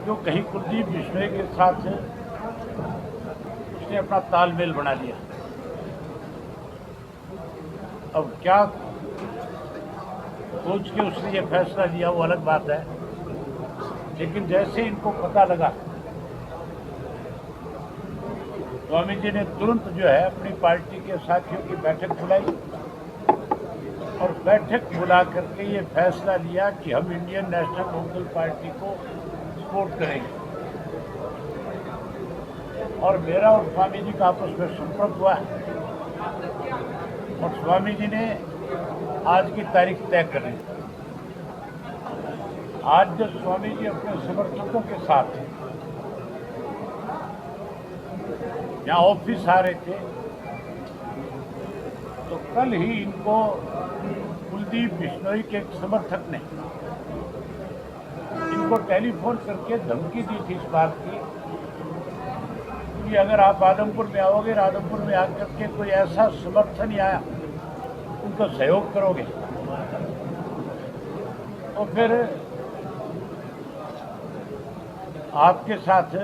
जो कहीं कुलदीप बिश्नोई के साथ उसने अपना तालमेल बना लिया। अब क्या सोच के उसने ये फैसला लिया वो अलग बात है, लेकिन जैसे इनको पता लगा स्वामी जी ने तुरंत जो है अपनी पार्टी के साथियों की बैठक बुलाई और बैठक बुला करके ये फैसला लिया कि हम इंडियन नेशनल लोकदल पार्टी को सपोर्ट करेंगे। और मेरा और स्वामी जी का आपस में संपर्क हुआ और स्वामी जी ने आज की तारीख तय कर ली। आज जब स्वामी जी अपने समर्थकों के साथ यहाँ ऑफिस आ रहे थे तो कल ही इनको कुलदीप बिश्नोई के एक समर्थक ने इनको टेलीफोन करके धमकी दी थी इस बात की कि अगर आप आदमपुर में आओगे, आदमपुर में आकर के कोई ऐसा समर्थन या उनको सहयोग करोगे तो फिर आपके साथ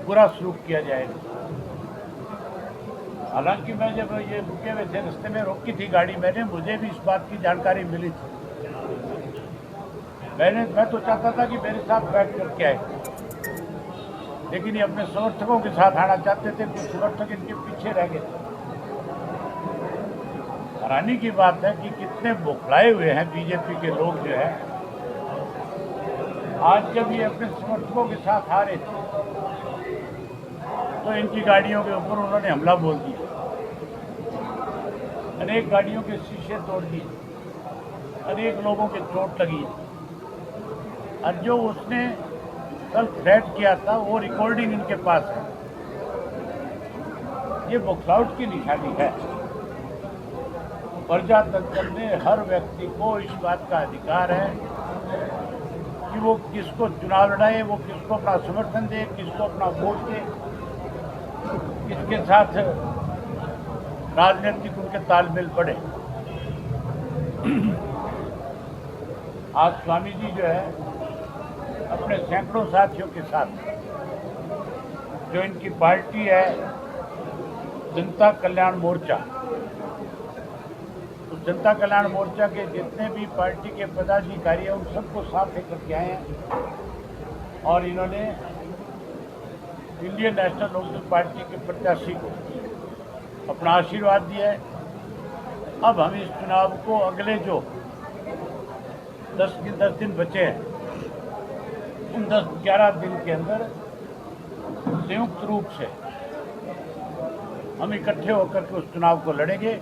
बुरा सलूक किया जाएगा। हालांकि मैं जब ये रुके हुए थे, रास्ते में रोकी थी गाड़ी मैंने, मुझे भी इस बात की जानकारी मिली थी। मैं तो चाहता था कि मेरे साथ बैठ करके आए, लेकिन ये अपने समर्थकों के साथ आना चाहते थे। कुछ समर्थक इनके पीछे रह गए। हैरानी की बात है कि कितने बौखलाए हुए हैं बीजेपी के लोग जो है। आज जब ये अपने समर्थकों के साथ आ रहे थे तो इनकी गाड़ियों के ऊपर उन्होंने हमला बोल दिया, अनेक गाड़ियों के शीशे तोड़ दिए, अनेक लोगों के चोट लगी। और जो उसने कल थ्रेट किया था वो रिकॉर्डिंग इनके पास है। ये बौखलाहट की निशानी है। प्रजातंत्र में हर व्यक्ति को इस बात का अधिकार है कि वो किसको चुनाव लड़ाए, वो किसको अपना समर्थन दे, किसको अपना वोट दे, किसके साथ राजनीतिक उनके तालमेल बढ़े। आज स्वामी जी जो है अपने सैकड़ों साथियों के साथ, जो इनकी पार्टी है जनता कल्याण मोर्चा, तो जनता कल्याण मोर्चा के जितने भी पार्टी के पदाधिकारी हैं उन सबको साथ लेकर के आए हैं और इन्होंने इंडियन नेशनल लोकदल पार्टी के प्रत्याशी को अपना आशीर्वाद दिया है। अब हम इस चुनाव को अगले जो 10 दिन बचे हैं उन 10-11 दिन के अंदर संयुक्त रूप से हम इकट्ठे होकर के उस चुनाव को लड़ेंगे।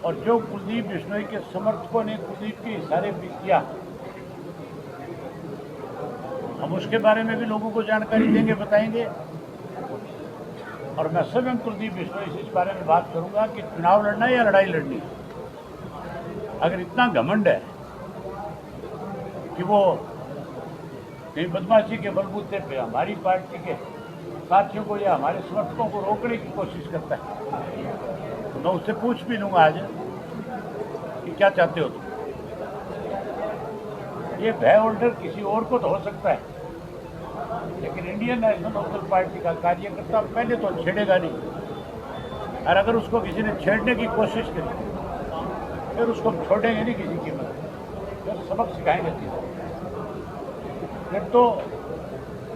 और जो कुलदीप बिश्नोई के समर्थकों ने कुलदीप के इशारे पे किया, हम उसके बारे में भी लोगों को जानकारी देंगे, बताएंगे। और मैं स्वयं कुलदीप बिश्नोई से इस बारे में बात करूंगा कि चुनाव लड़ना है या लड़ाई लड़नी है। अगर इतना घमंड है कि वो कहीं बदमाशी के बलबूते पे हमारी पार्टी के साथियों को या हमारे समर्थकों को रोकने की कोशिश करता है, तो मैं उससे पूछ भी लूँगा आज कि क्या चाहते हो तुम। ये भय होल्डर किसी और को तो हो सकता है, लेकिन इंडियन नेशनल लोकदल पार्टी का कार्यकर्ता पहले तो छेड़ेगा नहीं। और अगर उसको किसी ने छेड़ने की कोशिश करी फिर उसको छोड़ेंगे नहीं किसी कीमत, फिर सबक सिखाएंगे, फिर तो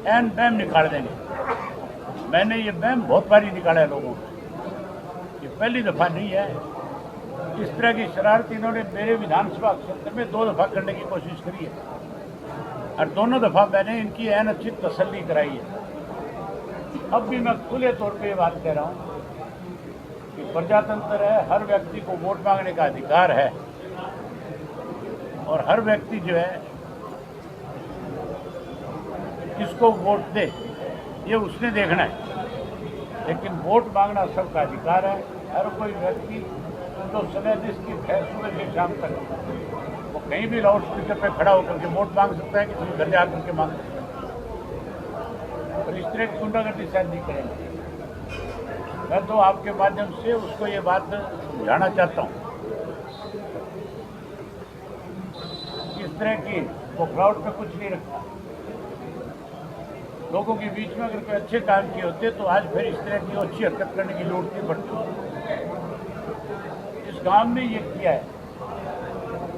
एन बैम निकाल देंगे। मैंने ये बैम बहुत बारी निकाला है लोगों को, ये पहली दफ़ा नहीं है। इस तरह की शरारत इन्होंने मेरे विधानसभा क्षेत्र में 2 दफ़ा करने की कोशिश करी है और दोनों दफ़ा मैंने इनकी एन अच्छी तसल्ली कराई है। अब भी मैं खुले तौर पे ये बात कह रहा हूँ कि प्रजातंत्र है, हर व्यक्ति को वोट मांगने का अधिकार है और हर व्यक्ति जो है किसको वोट दे ये उसने देखना है, लेकिन वोट मांगना सबका अधिकार है। हर कोई व्यक्ति जो समय जिसकी है सुबह से शाम तक वो कहीं भी लाउड स्पीकर पर खड़ा होकर के वोट मांग सकता है, किसी घर जा करके मांग सकता है। और इस तरह की गुंडागर्दी शायद नहीं करेंगे। मैं तो आपके माध्यम से उसको ये बात समझाना चाहता हूँ, इस तरह की बौखलाहट में कुछ नहीं रखता। लोगों के बीच में अगर कोई अच्छे काम किए होते तो आज फिर इस तरह की अच्छी हरकत करने की जरूरत नहीं पड़ती। इस गांव में ये किया है,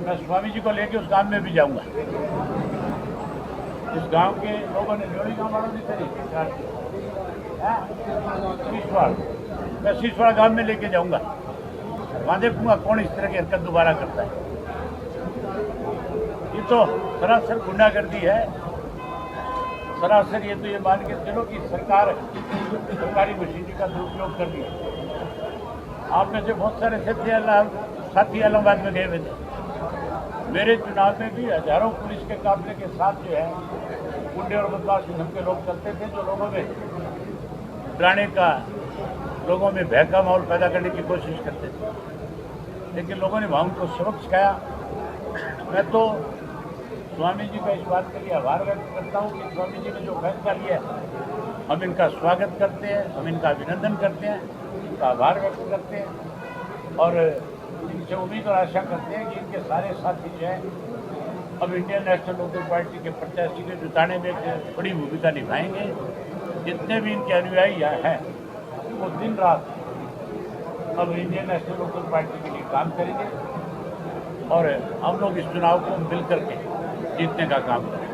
मैं स्वामी जी को लेके उस गांव में भी जाऊंगा। इस गांव के लोगों ने जोड़ी गांव वालों ने सीसवाड़, मैं सीसवाड़ गांव में लेके जाऊंगा, वहां देखूंगा कौन इस तरह की हरकत दोबारा करता है। ये तो सरासर गुंडागर्दी है, सरासर ये तो ये मान के चलो कि सरकारी मशीनरी का दुरुपयोग कर दिया। आप में से बहुत सारे साथी इलाहाबाद में गए हुए थे। मेरे चुनाव में भी हजारों पुलिस के काफिले के साथ जो है गुंडे और बदमाश किस्म के लोग चलते थे, जो लोगों में डराने का, लोगों में भय का माहौल पैदा करने की कोशिश करते थे। लेकिन लोगों ने वहाँ को सबक सिखाया। मैं तो स्वामी जी का इस बात के लिए आभार व्यक्त करता हूँ कि स्वामी जी ने जो फैसला लिया है, हम इनका स्वागत करते हैं, हम इनका अभिनंदन करते हैं, इनका आभार व्यक्त करते हैं और इनसे उम्मीद और आशा करते हैं कि इनके सारे साथी जो हैं अब इंडियन नेशनल लोकदल पार्टी के प्रत्याशी के जुटाने में एक बड़ी भूमिका निभाएंगे। जितने भी इनके अनुयायी हैं वो दिन रात अब इंडियन नेशनल लोकदल पार्टी के लिए काम करेंगे और हम लोग इस चुनाव को मिल करके जीतने का काम करें।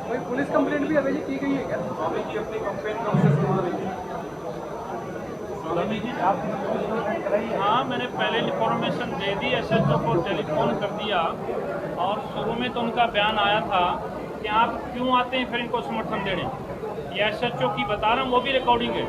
कोई पुलिस कंप्लेंट भी अभी की गई है क्या? स्वामी जी अपनी कंप्लेंट प्रोसेस करवा रही है। स्वामी जी आपने पुलिस कंप्लेंट कराई है? हाँ, मैंने पहले इन्फॉर्मेशन दे दी, SHO को टेलीफोन कर दिया और शुरू में तो उनका बयान आया था कि आप क्यों आते हैं फिर इनको समर्थन देने। ये SHO की बता रहा हूँ, वो भी रिकॉर्डिंग है।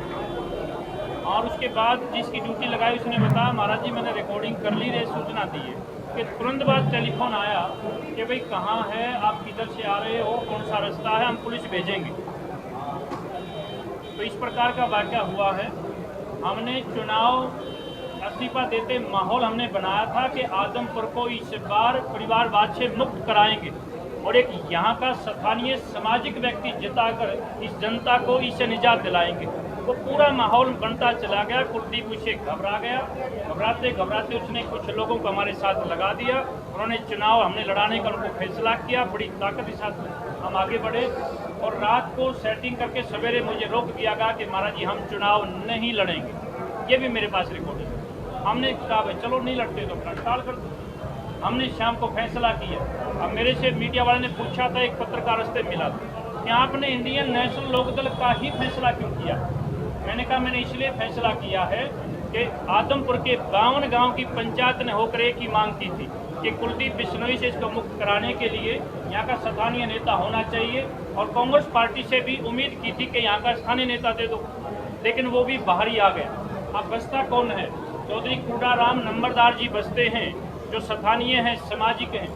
और उसके बाद जिसकी ड्यूटी लगाई उसने बताया महाराज जी मैंने रिकॉर्डिंग कर ली, रे सूचना दी है कि तुरंत बाद टेलीफोन आया कि भाई कहाँ है, आप किधर से आ रहे हो, कौन सा रास्ता है, हम पुलिस भेजेंगे। तो इस प्रकार का वाक़या हुआ है। हमने चुनाव इस्तीफा देते माहौल हमने बनाया था कि आदमपुर को इस बार परिवारवाद से मुक्त कराएंगे और एक यहाँ का स्थानीय सामाजिक व्यक्ति जिताकर इस जनता को इससे निजात दिलाएंगे। तो पूरा माहौल बनता चला गया। कुलदीप उससे घबरा गया, घबराते घबराते उसने कुछ लोगों को हमारे साथ लगा दिया। उन्होंने चुनाव हमने लड़ाने का उनको फैसला किया, बड़ी ताकत के साथ हम आगे बढ़े और रात को सेटिंग करके सवेरे मुझे रोक दिया गया कि महाराज जी हम चुनाव नहीं लड़ेंगे। ये भी मेरे पास रिकॉर्ड है। हमने कहा भाई चलो नहीं लड़ते तो हड़ताल कर दो। हमने शाम को फैसला किया। अब मेरे से मीडिया वाले ने पूछा था, एक पत्रकार रस्ते मिला था कि आपने इंडियन नेशनल लोकदल का ही फैसला क्यों किया। मैंने कहा मैंने इसलिए फैसला किया है कि आदमपुर के 52 गांव की पंचायत ने होकर एक ही मांग की थी कि कुलदीप बिश्नोई से इसको मुक्त कराने के लिए यहाँ का स्थानीय नेता होना चाहिए और कांग्रेस पार्टी से भी उम्मीद की थी कि यहाँ का स्थानीय नेता दे दो, लेकिन वो भी बाहर ही आ गया। अब बसता कौन है? चौधरी कुडाराम नंबरदार जी बसते हैं जो स्थानीय हैं, सामाजिक हैं।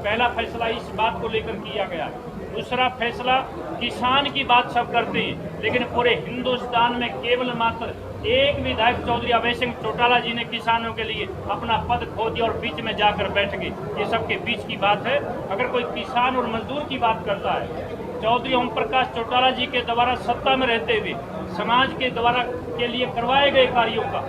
पहला फैसला इस बात को लेकर किया गया। दूसरा फैसला, किसान की बात सब करते हैं लेकिन पूरे हिंदुस्तान में केवल मात्र एक विधायक चौधरी अभय सिंह चौटाला जी ने किसानों के लिए अपना पद खो दिया और बीच में जाकर बैठ गए। ये सबके बीच की बात है। अगर कोई किसान और मजदूर की बात करता है, चौधरी ओम प्रकाश चौटाला जी के द्वारा सत्ता में रहते हुए समाज के द्वारा के लिए करवाए गए कार्यों का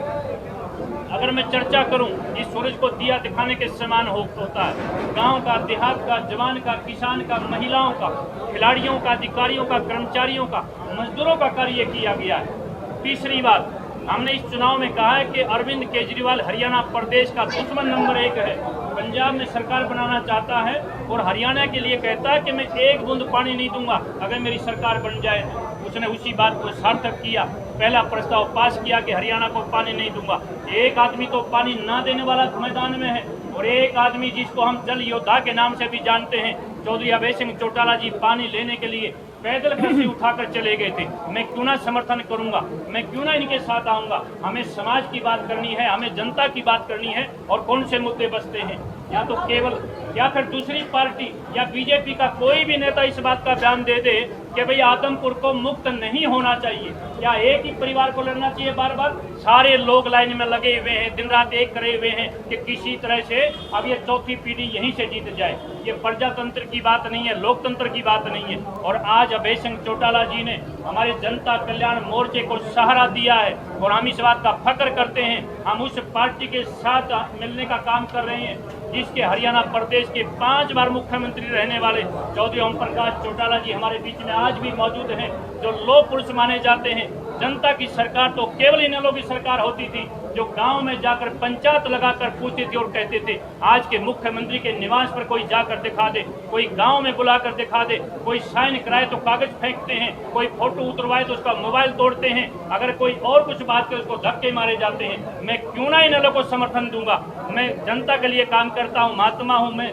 अगर मैं चर्चा करूं, इस सूरज को दिया दिखाने के समान होता है। गांव का, देहात का, जवान का, किसान का, महिलाओं का, खिलाड़ियों का, अधिकारियों का, कर्मचारियों का, मजदूरों का कार्य किया गया है। तीसरी बात, हमने इस चुनाव में कहा है कि अरविंद केजरीवाल हरियाणा प्रदेश का दुश्मन नंबर 1 है। पंजाब में सरकार बनाना चाहता है और हरियाणा के लिए कहता है कि मैं एक बूंद पानी नहीं दूंगा अगर मेरी सरकार बन जाए। उसने उसी बात को सार्थक किया। पहला प्रस्ताव पास किया कि हरियाणा को पानी नहीं दूंगा। एक आदमी तो पानी ना देने वाला मैदान में है और एक आदमी जिसको हम जल योद्धा के नाम से भी जानते हैं, चौधरी अभय सिंह चौटाला जी, पानी लेने के लिए पैदल रस्सी उठाकर चले गए थे। मैं क्यों ना समर्थन करूंगा, मैं क्यों ना इनके साथ आऊंगा। हमें समाज की बात करनी है, हमें जनता की बात करनी है और कौन से मुद्दे बचते हैं। या तो केवल या फिर दूसरी पार्टी या बीजेपी का कोई भी नेता इस बात का बयान दे दे कि भाई आदमपुर को मुक्त नहीं होना चाहिए या एक ही परिवार को लड़ना चाहिए। बार बार सारे लोग लाइन में लगे हुए हैं, दिन रात एक करे हुए हैं कि किसी तरह से अब ये चौथी पीढ़ी यहीं से जीत जाए। ये प्रजातंत्र की बात नहीं है, लोकतंत्र की बात नहीं है। और आज अभय सिंह चौटाला जी ने हमारे जनता कल्याण मोर्चे को सहारा दिया है और हम इस बात का फख्र करते हैं। हम उस पार्टी के साथ मिलने का काम कर रहे हैं जिसके हरियाणा प्रदेश के 5 बार मुख्यमंत्री रहने वाले चौधरी ओम प्रकाश चौटाला जी हमारे बीच में आज भी मौजूद हैं, जो लौह पुरुष माने जाते हैं। जनता की सरकार तो केवल इनेलो की सरकार होती थी, जो गांव में जाकर पंचायत लगाकर पूछती थी और कहते थे आज के मुख्यमंत्री के निवास पर कोई जाकर दिखा दे, कोई गांव में बुलाकर दिखा दे, कोई साइन कराए तो कागज फेंकते हैं, कोई फोटो उतरवाए तो उसका मोबाइल तोड़ते हैं, अगर कोई और कुछ बात करे उसको धक्के मारे जाते हैं। मैं क्यों ना इनेलो को समर्थन दूंगा? मैं जनता के लिए काम करता हूँ, महात्मा हूँ, मैं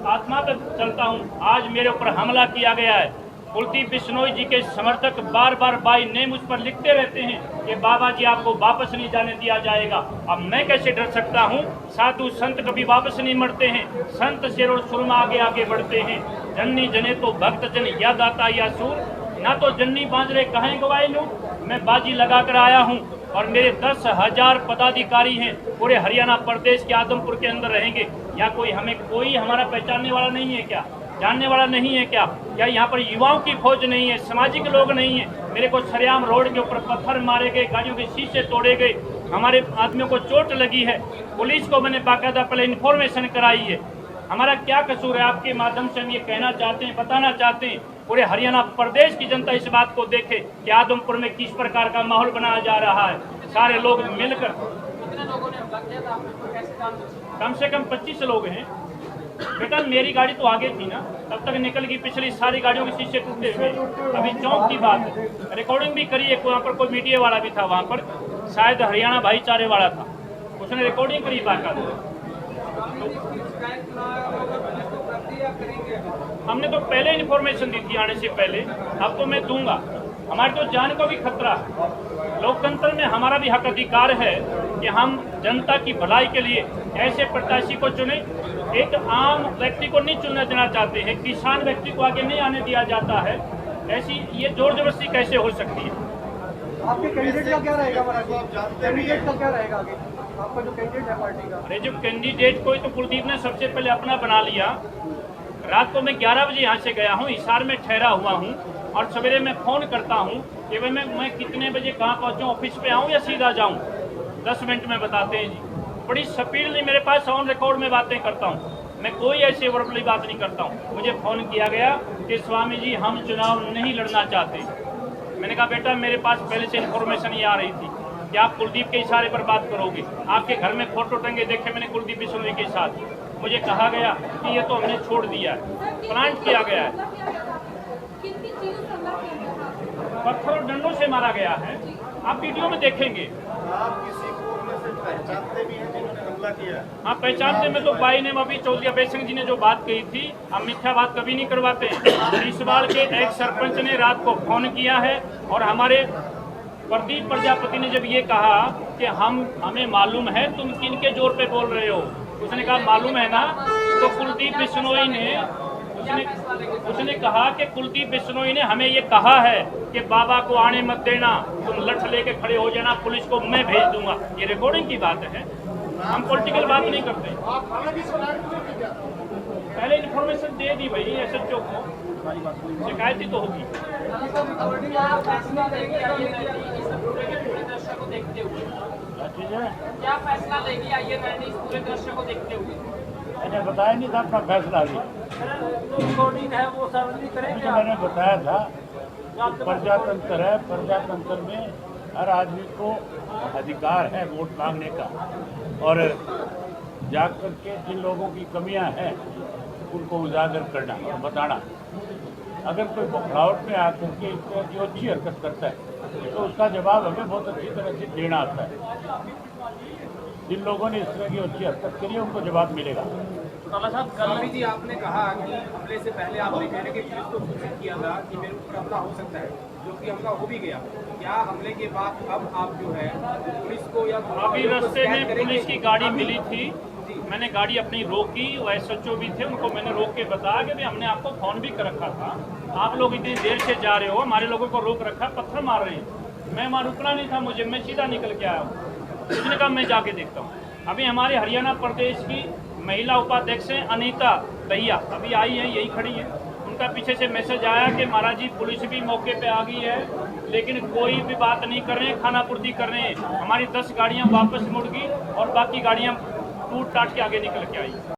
आत्मा पर चलता हूँ। आज मेरे ऊपर हमला किया गया है। कुलदीप बिश्नोई जी के समर्थक बार बार बाई नेम उस पर लिखते रहते हैं कि बाबा जी आपको वापस नहीं जाने दिया जाएगा। अब मैं कैसे डर सकता हूँ? साधु संत कभी वापस नहीं मरते हैं, संत शेर और सुरमा आगे आगे बढ़ते हैं। जन्नी जने तो भक्त जन या दाता या सूर, ना तो जन्नी बांजरे कहें गवाए लूं। मैं बाजी लगा कर आया हूँ और मेरे 10,000 पदाधिकारी हैं, पूरे हरियाणा प्रदेश के आदमपुर के अंदर रहेंगे। या कोई हमारा पहचानने वाला नहीं है क्या? जानने वाला नहीं है क्या? या यहाँ पर युवाओं की फौज नहीं है, सामाजिक लोग नहीं है? मेरे को सरेआम रोड के ऊपर पत्थर मारे गए, गाड़ियों के शीशे तोड़े गए, हमारे आदमियों को चोट लगी है। पुलिस को मैंने बाकायदा पहले इन्फॉर्मेशन कराई है। हमारा क्या कसूर है? आपके माध्यम से हम ये कहना चाहते हैं, बताना चाहते हैं, पूरे हरियाणा प्रदेश की जनता इस बात को देखे कि आदमपुर में किस प्रकार का माहौल बनाया जा रहा है। सारे लोग मिलकर, कम से कम 25 लोग हैं। बेटा मेरी गाड़ी तो आगे थी ना, तब तक निकल गई, पिछली सारी गाड़ियों के शीशे टूटे हुए। अभी चौंक की बात है, रिकॉर्डिंग भी करी है। वहाँ पर कोई मीडिया वाला भी था, वहाँ पर शायद हरियाणा भाईचारे वाला था, उसने रिकॉर्डिंग करी बाकायदा। हमने तो पहले इन्फॉर्मेशन दी थी आने से पहले, अब तो मैं दूंगा। हमारी तो जान को भी खतरा है। लोकतंत्र में हमारा भी हक अधिकार है कि हम जनता की भलाई के लिए ऐसे प्रत्याशी को चुने। एक आम व्यक्ति को नहीं चुनना देना चाहते हैं, किसान व्यक्ति को आगे नहीं आने दिया जाता है। ऐसी ये जोर जबरदस्ती कैसे हो सकती है? आपके कैंडिडेट का क्या रहेगा? कैंडिडेट का क्या रहेगा आगे? आपका जो कैंडिडेट है पार्टी का? अरे जो कैंडिडेट कोई तो कुलदीप ने सबसे पहले अपना बना लिया। रात को मैं 11 बजे यहाँ से गया हूँ, हिसार में ठहरा हुआ हूँ, और सवेरे मैं फ़ोन करता हूँ कि भाई मैं कितने बजे कहाँ पहुँचूँ, ऑफिस पे आऊँ या सीधा जाऊँ। 10 मिनट में बताते हैं जी। बड़ी स्पीडली मेरे पास ऑन रिकॉर्ड में बातें करता हूँ, मैं कोई ऐसी वर्बली बात नहीं करता हूँ। मुझे फ़ोन किया गया कि स्वामी जी हम चुनाव नहीं लड़ना चाहते। मैंने कहा बेटा मेरे पास पहले से इन्फॉर्मेशन ये आ रही थी कि आप कुलदीप के इशारे पर बात करोगे। आपके घर में फोटो टंगे देखे मैंने कुलदीप बिश्नोई के साथ। मुझे कहा गया कि ये तो हमने छोड़ दिया है, प्लांट किया गया है, पत्थर और डंडों से मारा गया है। आप वीडियो में देखेंगे। आप किसी को पहचानते भी हैं जिन्होंने हमला किया? हाँ पहचानते। में तो भाई ने अभी चौधरी अभय सिंह जी ने जो बात कही थी, हम मिथ्या बात कभी नहीं करवाते। रिसवाल के एक सरपंच ने रात को फोन किया है और हमारे प्रदीप प्रजापति ने जब ये कहा कि हमें मालूम है तुम किन के जोर पे बोल रहे हो, उसने कहा मालूम है ना। तो कुलदीप बिश्नोई ने उसने कहा कि कुलदीप बिश्नोई ने हमें ये कहा है कि बाबा को आने मत देना, तुम लठ लेके खड़े हो जाना, पुलिस को मैं भेज दूंगा। ये रिकॉर्डिंग की बात है, हम पॉलिटिकल बात नहीं करते। पहले इन्फॉर्मेशन दे दी भाई SHO को, शिकायत ही तो होगी। क्या फैसला लेगी आइए मैंने इस पूरे दृश्य को देखते हुए? मैंने बताया नहीं था अपना फैसला भी, रिकॉर्डिंग है वो सार्वजनिक करेंगे। मैंने बताया था प्रजातंत्र है, प्रजातंत्र में हर आदमी को अधिकार है वोट मांगने का, और जाकर के जिन लोगों की कमियां हैं उनको उजागर करना और बताना। अगर कोई बखलावट में आकर के इस तरह की अच्छी हरकत करता है तो उसका जवाब हमें बहुत अच्छी तरह से देना आता है। जिन लोगों ने इस तरह की अच्छी हरकत करी है उनको जवाब मिलेगा। स्वामी जी आपने कहा कि हमले से पहले आपने कहने के पुलिस को सूचित किया था कि मेरे ऊपर हमला हो सकता है, जो कि हमला हो भी गया। क्या हमले के बाद अब आप जो है पुलिस को या अभी रास्ते में पुलिस की गाड़ी मिली थी, मैंने गाड़ी अपनी रोकी, वो SHO भी थे, उनको मैंने रोक के बताया कि भाई हमने आपको फ़ोन भी कर रखा था, आप लोग इतनी देर से जा रहे हो, हमारे लोगों को रोक रखा, पत्थर मार रहे हैं। मैं वहाँ रुकना नहीं था मुझे, मैं सीधा निकल के आया हूँ। उसने कहा मैं जाके देखता हूँ। अभी हमारे हरियाणा प्रदेश की महिला उपाध्यक्ष हैं अनीता भैया, अभी आई हैं, यही खड़ी हैं। उनका पीछे से मैसेज आया कि महाराज जी पुलिस भी मौके पे आ गई है, लेकिन कोई भी बात नहीं कर रहे हैं, खानापूर्ति कर रहे हैं। हमारी 10 गाड़ियाँ वापस मुड़ गई और बाकी गाड़ियाँ टूट टाट के आगे निकल के आई।